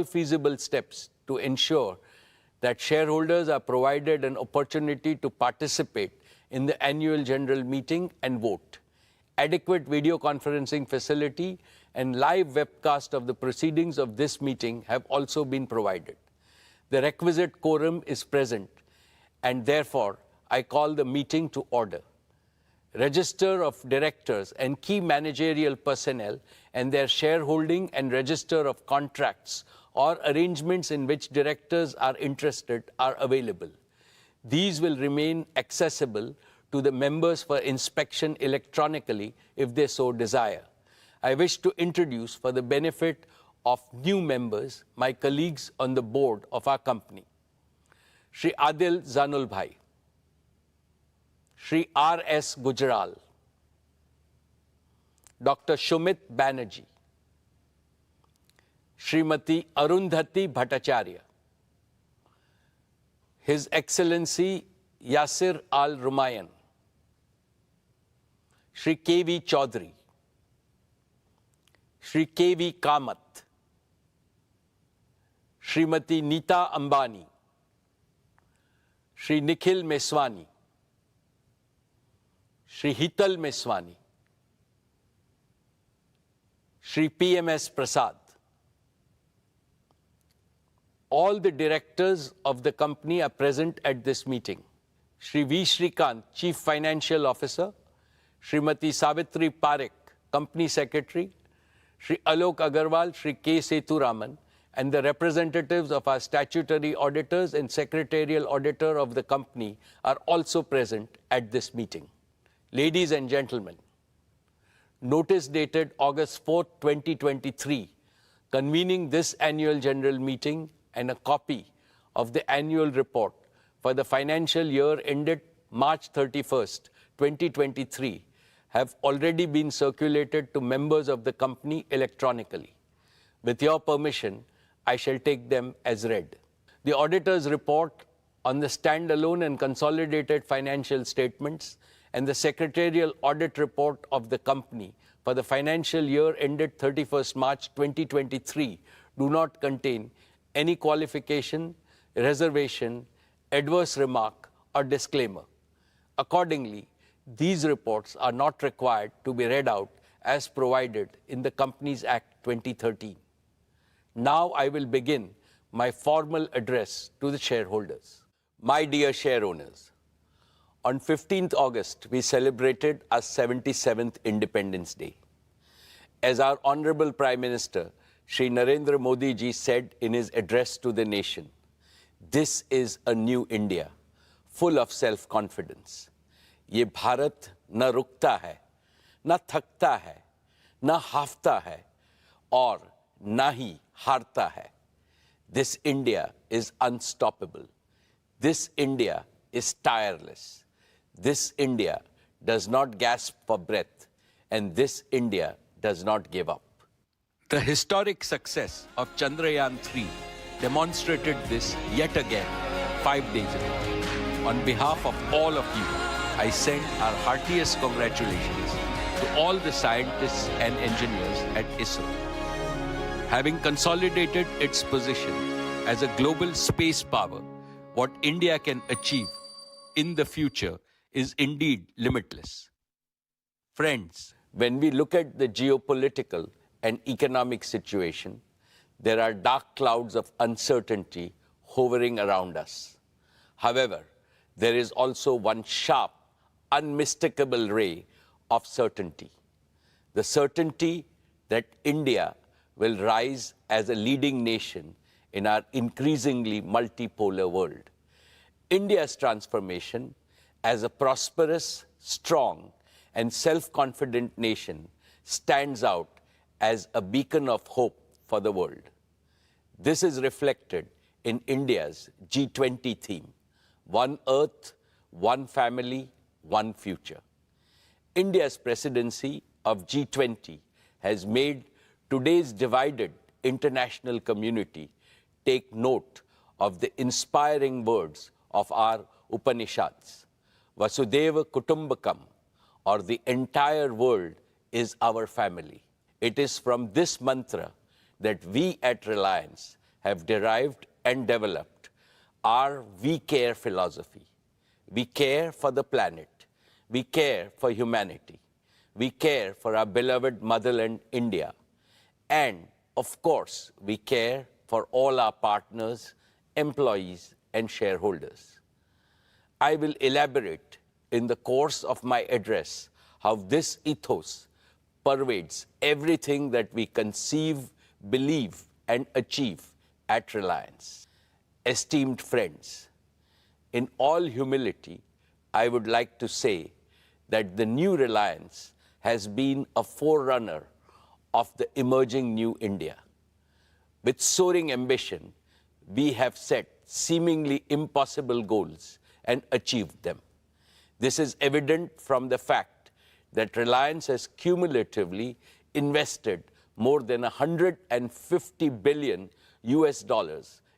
feasible steps to ensure that shareholders are provided an opportunity to participate in the annual general meeting and vote. Adequate video conferencing facility and live webcast of the proceedings of this meeting have also been provided. The requisite quorum is present, and therefore I call the meeting to order. Register of directors and key managerial personnel and their shareholding and register of contracts or arrangements in which directors are interested are available. These will remain accessible to the members for inspection electronically if they so desire. I wish to introduce, for the benefit of new members, my colleagues on the board of our company. Shri Adil Zanul Bhai, Shri R.S. Gujral, Dr. Shumit Banerjee, Srimati Arundhati Bhattacharya, His Excellency Yasir Al-Rumayyan, Shri K.V. Chaudhary, Shri K.V. Kamath, Srimati Neeta Ambani, Shri Nikhil Meswani, Shri Hital Meswani, Shri P.M.S. Prasad. All the directors of the company are present at this meeting. Shri V. Shrikant, Chief Financial Officer, Srimati Savitri Parekh, Company Secretary, Shri Alok Agarwal, Shri K. Sethuraman, and the representatives of our statutory auditors and secretarial auditor of the company are also present at this meeting. Ladies and gentlemen, notice dated August 4, 2023, convening this annual general meeting and a copy of the annual report for the financial year ended March 31st, 2023, have already been circulated to members of the company electronically. With your permission, I shall take them as read. The auditor's report on the standalone and consolidated financial statements and the secretarial audit report of the company for the financial year ended 31st March 2023 do not contain any qualification, reservation, adverse remark, or disclaimer. Accordingly, these reports are not required to be read out as provided in the Companies Act 2013. Now I will begin my formal address to the shareholders. My dear share owners, on 15th August, we celebrated our 77th Independence Day. As our Honorable Prime Minister, Shri Narendra Modi ji said in his address to the nation, this is a new India, full of self-confidence. ये भारत न रुकता है, न थकता है, न हाफता है, और न ही हारता है. This India is unstoppable. This India is tireless. This India does not gasp for breath, and this India does not give up. The historic success of Chandrayaan-3 demonstrated this yet again 5 days ago. On behalf of all of you, I send our heartiest congratulations to all the scientists and engineers at ISRO. Having consolidated its position as a global space power, what India can achieve in the future is indeed limitless. Friends, when we look at the geopolitical and economic situation, there are dark clouds of uncertainty hovering around us. However, there is also one sharp, unmistakable ray of certainty. The certainty that India will rise as a leading nation in our increasingly multipolar world. India's transformation as a prosperous, strong, and self-confident nation stands out as a beacon of hope for the world. This is reflected in India's G20 theme, One Earth, One Family, One Future. India's presidency of G20 has made today's divided international community take note of the inspiring words of our Upanishads. Vasudeva Kutumbakam, or the entire world is our family. It is from this mantra that we at Reliance have derived and developed our We Care philosophy. We care for the planet. We care for humanity. We care for our beloved motherland, India. And, of course, we care for all our partners, employees, and shareholders. I will elaborate in the course of my address how this ethos pervades everything that we conceive, believe, and achieve at Reliance. Esteemed friends, in all humility, I would like to say that the new Reliance has been a forerunner of the emerging new India. With soaring ambition, we have set seemingly impossible goals and achieved them. This is evident from the fact that Reliance has cumulatively invested more than $150 billion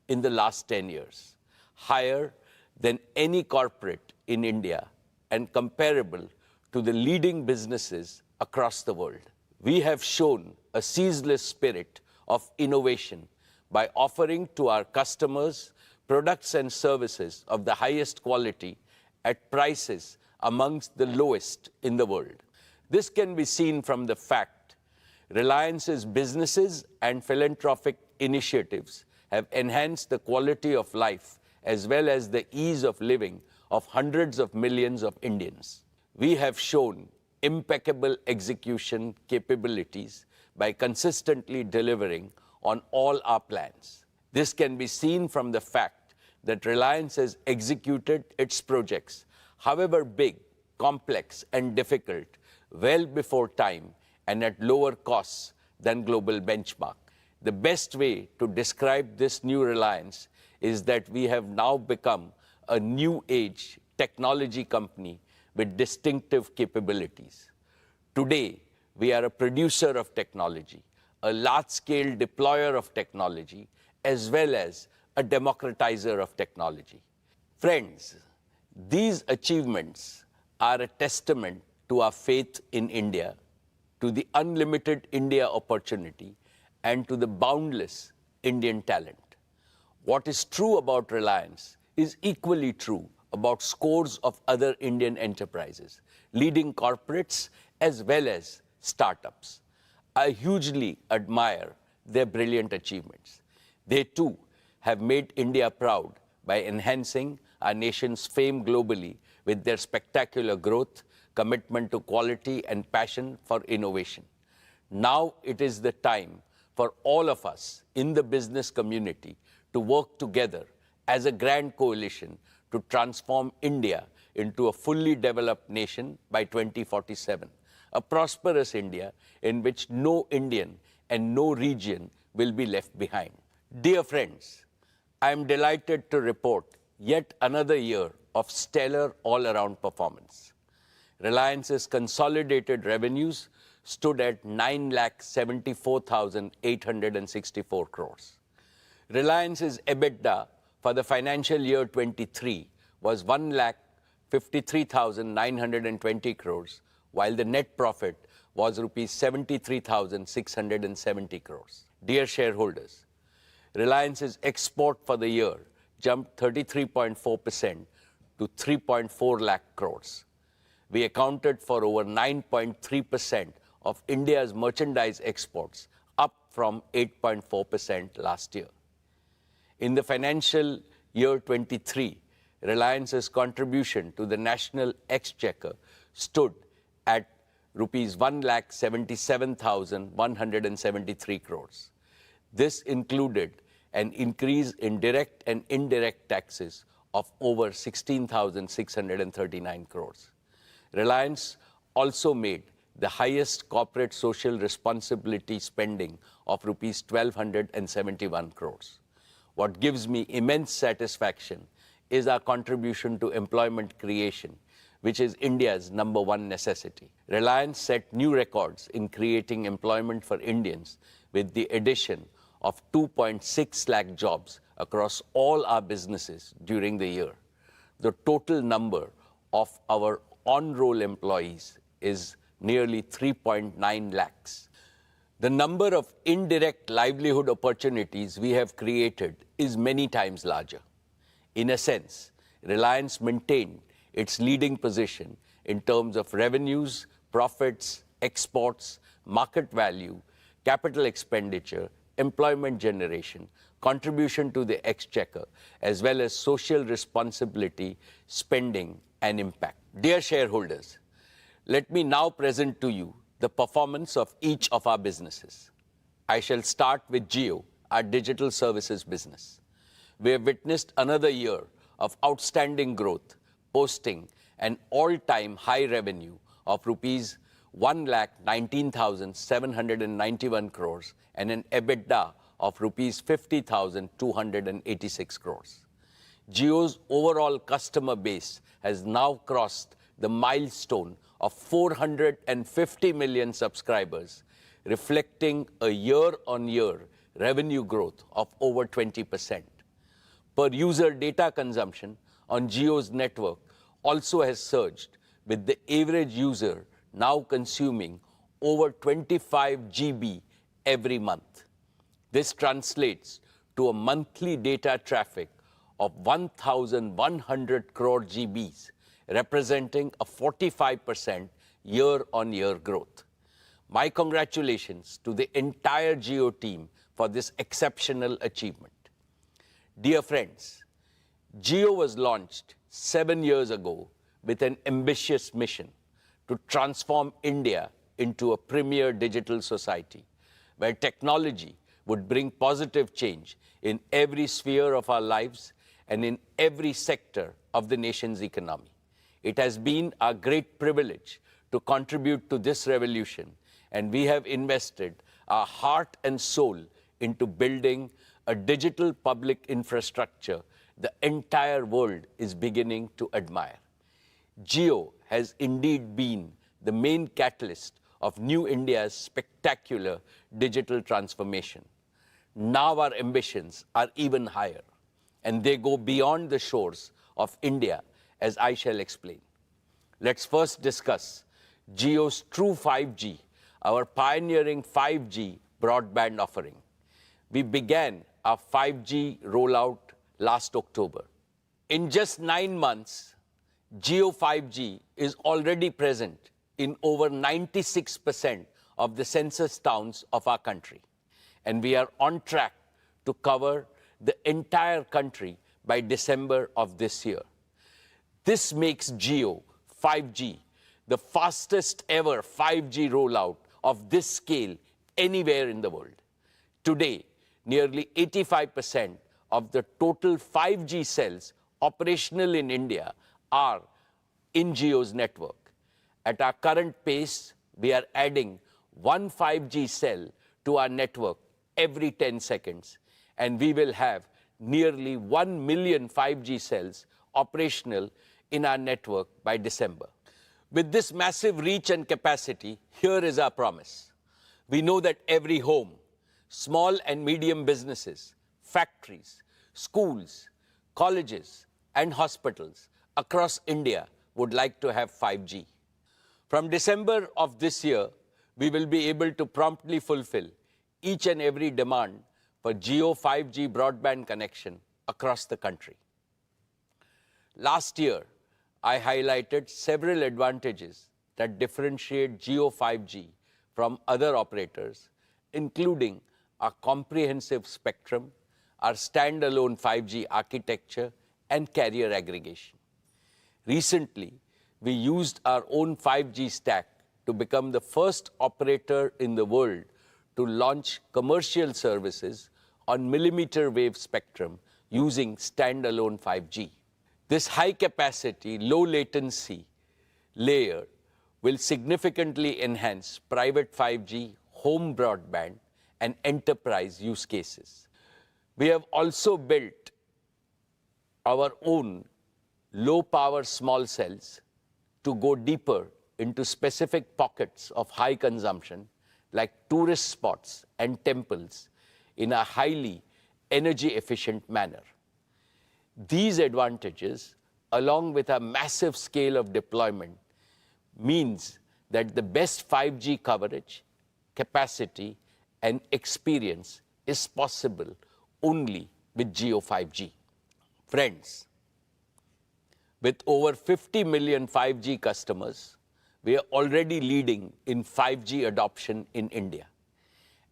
in the last 10 years, higher than any corporate in India and comparable to the leading businesses across the world. We have shown a ceaseless spirit of innovation by offering to our customers products and services of the highest quality at prices amongst the lowest in the world. This can be seen from the fact Reliance's businesses and philanthropic initiatives have enhanced the quality of life as well as the ease of living of hundreds of millions of Indians. We have shown impeccable execution capabilities by consistently delivering on all our plans. This can be seen from the fact that Reliance has executed its projects, however big, complex, and difficult, well before time and at lower costs than global benchmark. The best way to describe this new Reliance is that we have now become a new age technology company with distinctive capabilities. Today, we are a producer of technology, a large-scale deployer of technology, as well as a democratizer of technology. Friends, these achievements are a testament to our faith in India, to the unlimited India opportunity, and to the boundless Indian talent. What is true about Reliance is equally true about scores of other Indian enterprises, leading corporates as well as startups. I hugely admire their brilliant achievements. They too have made India proud by enhancing our nation's fame globally with their spectacular growth, commitment to quality, and passion for innovation. Now it is the time for all of us in the business community to work together as a grand coalition to transform India into a fully developed nation by 2047, a prosperous India in which no Indian and no region will be left behind. Dear friends, I am delighted to report yet another year of stellar all-around performance. Reliance's consolidated revenues stood at 9,74,864 crores. Reliance's EBITDA for the financial year 23 was 1,53,920 crores, while the net profit was rupees 73,670 crores. Dear shareholders, Reliance's export for the year jumped 33.4% to 3.4 lakh crores. We accounted for over 9.3% of India's merchandise exports, up from 8.4% last year. In the financial year 23, Reliance's contribution to the national exchequer stood at rupees 1,77,173 crores. This included an increase in direct and indirect taxes of over 16,639 crores. Reliance also made the highest corporate social responsibility spending of rupees 1,271 crores. What gives me immense satisfaction is our contribution to employment creation, which is India's #1 necessity. Reliance set new records in creating employment for Indians with the addition of 2.6 lakh jobs across all our businesses during the year. The total number of our on-roll employees is nearly 3.9 lakhs. The number of indirect livelihood opportunities we have created is many times larger. In a sense, Reliance maintained its leading position in terms of revenues, profits, exports, market value, capital expenditure, employment generation, contribution to the exchequer, as well as social responsibility, spending, and impact. Dear shareholders, let me now present to you the performance of each of our businesses. I shall start with Jio, our digital services business. We have witnessed another year of outstanding growth, posting an all-time high revenue of rupees 1,19,791 crores and an EBITDA of rupees 50,286 crores. Jio's overall customer base has now crossed the milestone of 450 million subscribers, reflecting a year-on-year revenue growth of over 20%. Per user data consumption on Jio's network also has surged, with the average user now consuming over 25 GB every month. This translates to a monthly data traffic of 1,100 crore GBs, representing a 45% year-on-year growth. My congratulations to the entire Jio team for this exceptional achievement. Dear friends, Jio was launched 7 years ago with an ambitious mission to transform India into a premier digital society, where technology would bring positive change in every sphere of our lives and in every sector of the nation's economy. It has been our great privilege to contribute to this revolution, and we have invested our heart and soul into building a digital public infrastructure the entire world is beginning to admire. Jio has indeed been the main catalyst of New India's spectacular digital transformation. Now our ambitions are even higher, and they go beyond the shores of India, as I shall explain. Let's first discuss Jio's True 5G, our pioneering 5G broadband offering. We began our 5G rollout last October. In just 9 months, Jio 5G is already present in over 96% of the census towns of our country, and we are on track to cover the entire country by December of this year. This makes Jio 5G the fastest ever 5G rollout of this scale anywhere in the world. Today, nearly 85% of the total 5G cells operational in India are in Jio's network. At our current pace, we are adding one 5G cell to our network every 10 seconds, and we will have nearly 1 million 5G cells operational in our network by December. With this massive reach and capacity, here is our promise. We know that every home, small and medium businesses, factories, schools, colleges, and hospitals across India would like to have 5G. From December of this year, we will be able to promptly fulfill each and every demand for Jio 5G broadband connection across the country. Last year, I highlighted several advantages that differentiate Jio 5G from other operators, including our comprehensive spectrum, our standalone 5G architecture, and carrier aggregation. Recently, we used our own 5G stack to become the first operator in the world to launch commercial services on millimeter wave spectrum using standalone 5G. This high-capacity, low-latency layer will significantly enhance private 5G, home broadband, and enterprise use cases. We have also built our own low-power small cells to go deeper into specific pockets of high consumption, like tourist spots and temples, in a highly energy-efficient manner. These advantages, along with a massive scale of deployment, means that the best 5G coverage, capacity, and experience is possible only with Jio 5G. Friends, with over 50 million 5G customers, we are already leading in 5G adoption in India.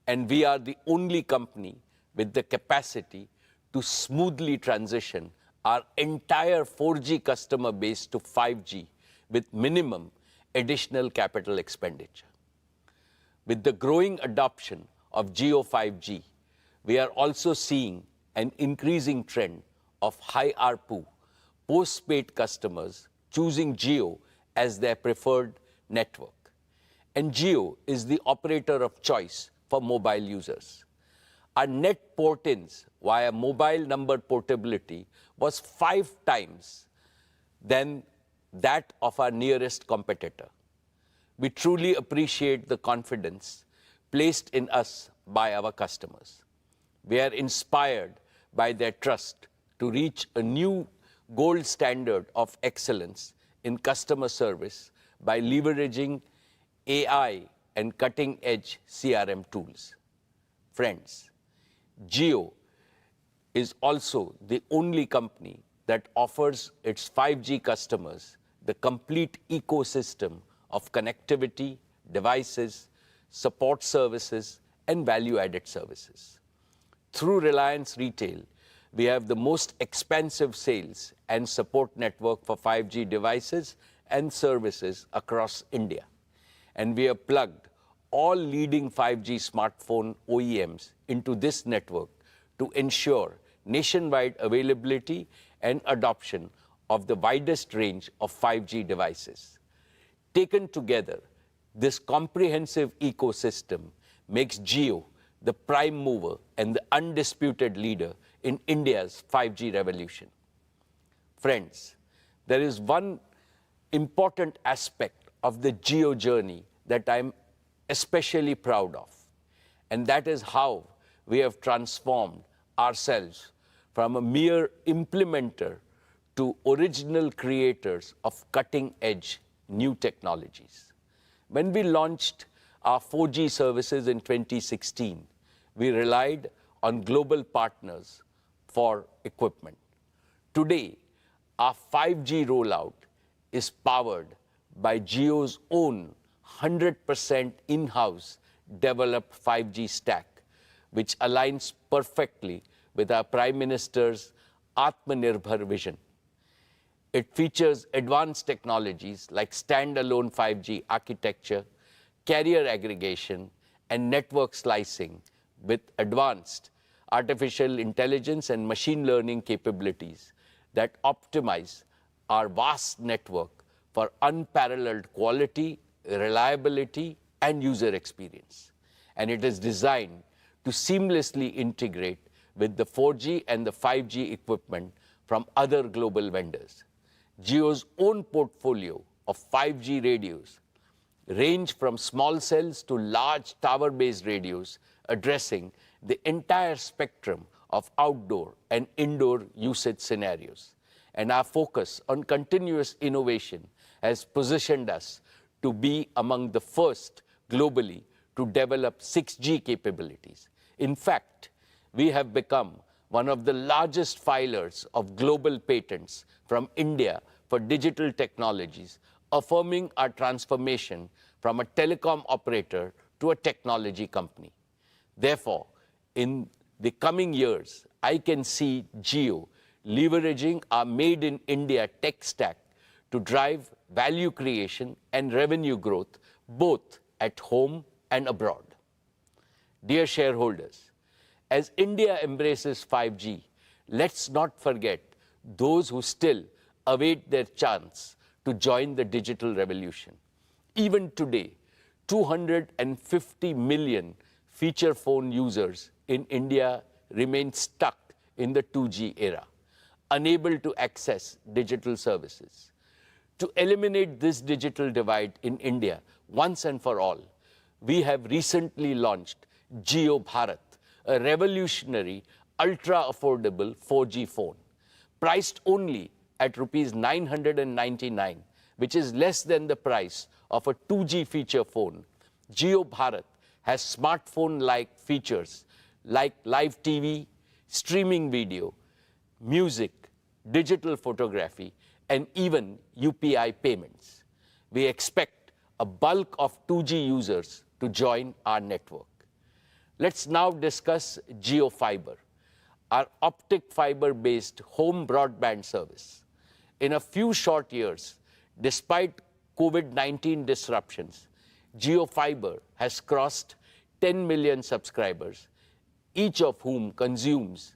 And we are the only company with the capacity to smoothly transition our entire 4G customer base to 5G with minimum additional capital expenditure. With the growing adoption of Jio 5G, we are also seeing an increasing trend of high ARPU postpaid customers choosing Jio as their preferred network. And Jio is the operator of choice for mobile users. Our net port-ins via mobile number portability was 5 times than that of our nearest competitor. We truly appreciate the confidence placed in us by our customers. We are inspired by their trust to reach a new gold standard of excellence in customer service by leveraging AI and cutting-edge CRM tools. Friends, Jio is also the only company that offers its 5G customers the complete ecosystem of connectivity, devices, support services, and value-added services. Through Reliance Retail, we have the most expansive sales and support network for 5G devices and services across India. And we have plugged all leading 5G smartphone OEMs into this network to ensure nationwide availability and adoption of the widest range of 5G devices. Taken together, this comprehensive ecosystem makes Jio the prime mover and the undisputed leader in India's 5G revolution. Friends, there is one important aspect of the Jio journey that I'm especially proud of, and that is how we have transformed ourselves from a mere implementer to original creators of cutting-edge new technologies. When we launched our 4G services in 2016, we relied on global partners for equipment. Today, our 5G rollout is powered by Jio's own 100% in-house developed 5G stack, which aligns perfectly with our Prime Minister's Atmanirbhar vision. It features advanced technologies like standalone 5G architecture, carrier aggregation, and network slicing with advanced artificial intelligence and machine learning capabilities that optimize our vast network for unparalleled quality, reliability, and user experience. And it is designed to seamlessly integrate with the 4G and the 5G equipment from other global vendors. Jio's own portfolio of 5G radios range from small cells to large tower-based radios addressing the entire spectrum of outdoor and indoor usage scenarios. And our focus on continuous innovation has positioned us to be among the first globally to develop 6G capabilities. In fact, we have become one of the largest filers of global patents from India for digital technologies, affirming our transformation from a telecom operator to a technology company. Therefore, in the coming years, I can see Jio leveraging our Made in India tech stack to drive value creation and revenue growth both at home and abroad. Dear shareholders, as India embraces 5G, let's not forget those who still await their chance to join the digital revolution. Even today, 250 million feature phone users in India remain stuck in the 2G era, unable to access digital services. To eliminate this digital divide in India once and for all, we have recently launched Jio Bharat, a revolutionary, ultra-affordable 4G phone, priced only at Rs 999, which is less than the price of a 2G feature phone. Jio Bharat has smartphone-like features like live TV, streaming video, music, digital photography, and even UPI payments. We expect a bulk of 2G users to join our network. Let's now discuss Jio Fiber, our optic fiber-based home broadband service. In a few short years, despite COVID-19 disruptions, Jio Fiber has crossed 10 million subscribers, each of whom consumes,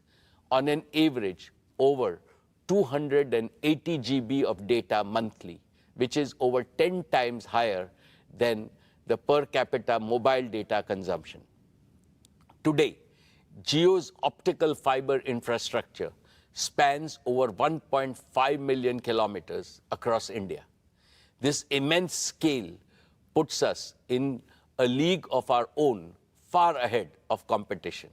on an average, over 280 GB of data monthly, which is over 10 times higher than the per capita mobile data consumption. Today, Jio's optical fiber infrastructure spans over 1.5 million kilometers across India. This immense scale puts us in a league of our own, far ahead of competition.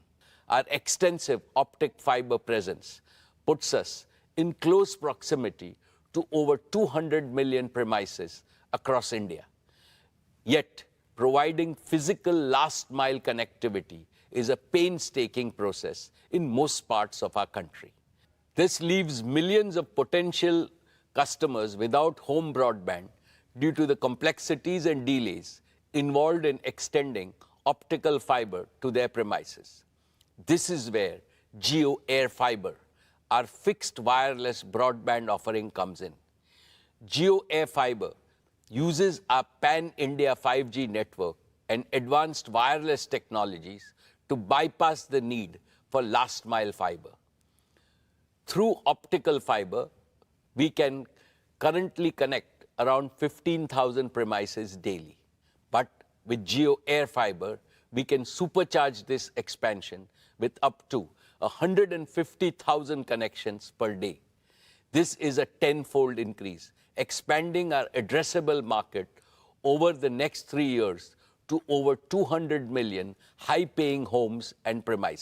Our extensive optic fiber presence puts us in close proximity to over 200 million premises across India. Yet, providing physical last-mile connectivity is a painstaking process in most parts of our country. This leaves millions of potential customers without home broadband due to the complexities and delays involved in extending optical fiber to their premises. This is where Jio AirFiber, our fixed wireless broadband offering, comes in. Jio AirFiber uses our pan-India 5G network and advanced wireless technologies to bypass the need for last-mile fiber. Through optical fiber, we can currently connect around 15,000 premises daily. But with Jio AirFiber, we can supercharge this expansion with up to 150,000 connections per day. This is a tenfold increase, expanding our addressable market over the next 3 years to over 200 million high-paying homes and premises.